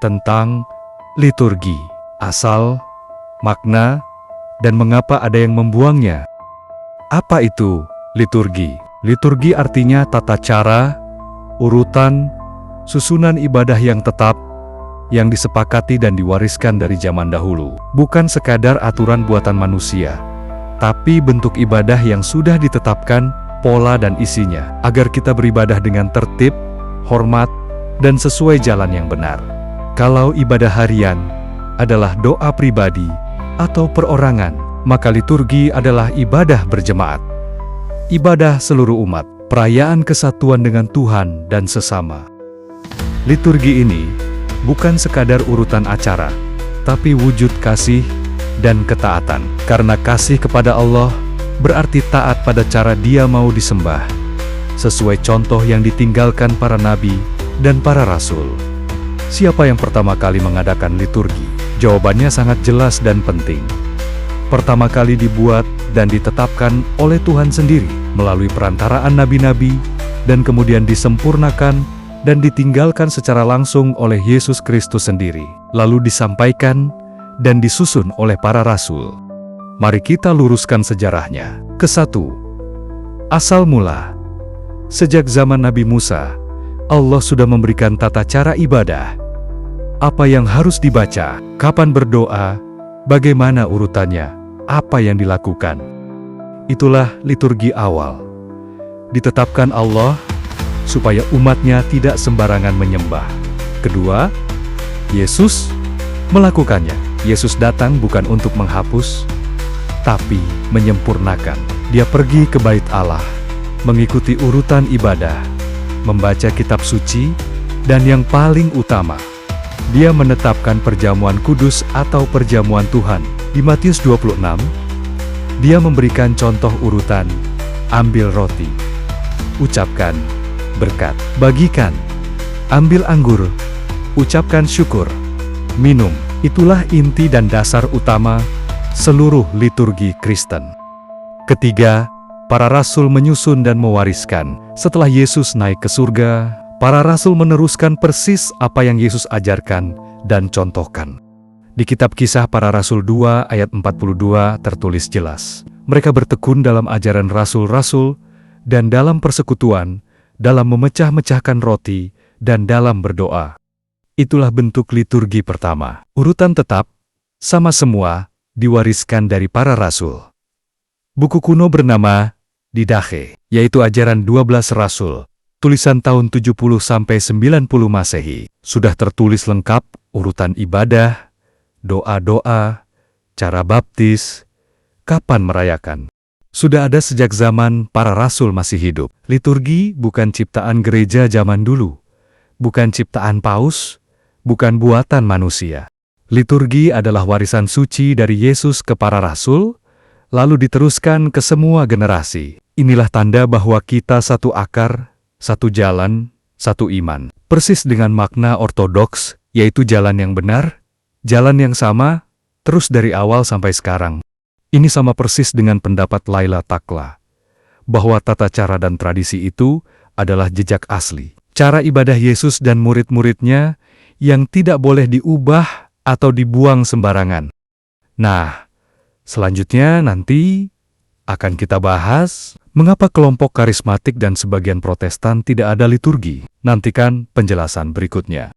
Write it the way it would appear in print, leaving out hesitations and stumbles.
tentang liturgi, asal, makna, dan mengapa ada yang membuangnya. Apa itu liturgi? Liturgi artinya tata cara, urutan, susunan ibadah yang tetap, yang disepakati dan diwariskan dari zaman dahulu. Bukan sekadar aturan buatan manusia, tapi bentuk ibadah yang sudah ditetapkan, pola dan isinya, agar kita beribadah dengan tertib, hormat, dan sesuai jalan yang benar. Kalau ibadah harian adalah doa pribadi atau perorangan, maka liturgi adalah ibadah berjemaat. Ibadah seluruh umat, perayaan kesatuan dengan Tuhan dan sesama. Liturgi ini bukan sekadar urutan acara, tapi wujud kasih dan ketaatan. Karena kasih kepada Allah berarti taat pada cara Dia mau disembah, sesuai contoh yang ditinggalkan para nabi dan para rasul. Siapa yang pertama kali mengadakan liturgi? Jawabannya sangat jelas dan penting. Pertama kali dibuat dan ditetapkan oleh Tuhan sendiri melalui perantaraan nabi-nabi, dan kemudian disempurnakan dan ditinggalkan secara langsung oleh Yesus Kristus sendiri, lalu disampaikan dan disusun oleh para rasul. Mari kita luruskan sejarahnya. Kesatu, asal mula. Sejak zaman Nabi Musa, Allah sudah memberikan tata cara ibadah. Apa yang harus dibaca, kapan berdoa, bagaimana urutannya, apa yang dilakukan. Itulah liturgi awal. Ditetapkan Allah supaya umatnya tidak sembarangan menyembah. Kedua, Yesus melakukannya. Yesus datang bukan untuk menghapus, tapi menyempurnakan. Dia pergi ke bait Allah, mengikuti urutan ibadah, membaca kitab suci, dan yang paling utama, Dia menetapkan perjamuan kudus atau perjamuan Tuhan. Di Matius 26, Dia memberikan contoh urutan. Ambil roti, ucapkan berkat, bagikan. Ambil anggur, ucapkan syukur, minum. Itulah inti dan dasar utama seluruh liturgi Kristen. Ketiga, para rasul menyusun dan mewariskan. Setelah Yesus naik ke surga, para rasul meneruskan persis apa yang Yesus ajarkan dan contohkan. Di kitab Kisah Para Rasul 2 ayat 42 tertulis jelas, mereka bertekun dalam ajaran rasul-rasul dan dalam persekutuan, dalam memecah-mecahkan roti, dan dalam berdoa. Itulah bentuk liturgi pertama. Urutan tetap, sama semua, diwariskan dari para rasul. Buku kuno bernama Didache, yaitu ajaran 12 rasul, tulisan tahun 70-90 Masehi. Sudah tertulis lengkap urutan ibadah, doa-doa, cara baptis, kapan merayakan. Sudah ada sejak zaman para rasul masih hidup. Liturgi bukan ciptaan gereja zaman dulu, bukan ciptaan paus, bukan buatan manusia. Liturgi adalah warisan suci dari Yesus ke para rasul, lalu diteruskan ke semua generasi. Inilah tanda bahwa kita satu akar, satu jalan, satu iman. Persis dengan makna ortodoks, yaitu jalan yang benar, jalan yang sama, terus dari awal sampai sekarang. Ini sama persis dengan pendapat Laila Takla, bahwa tata cara dan tradisi itu adalah jejak asli. Cara ibadah Yesus dan murid-muridnya yang tidak boleh diubah atau dibuang sembarangan. Nah, selanjutnya nanti akan kita bahas mengapa kelompok karismatik dan sebagian Protestan tidak ada liturgi. Nantikan penjelasan berikutnya.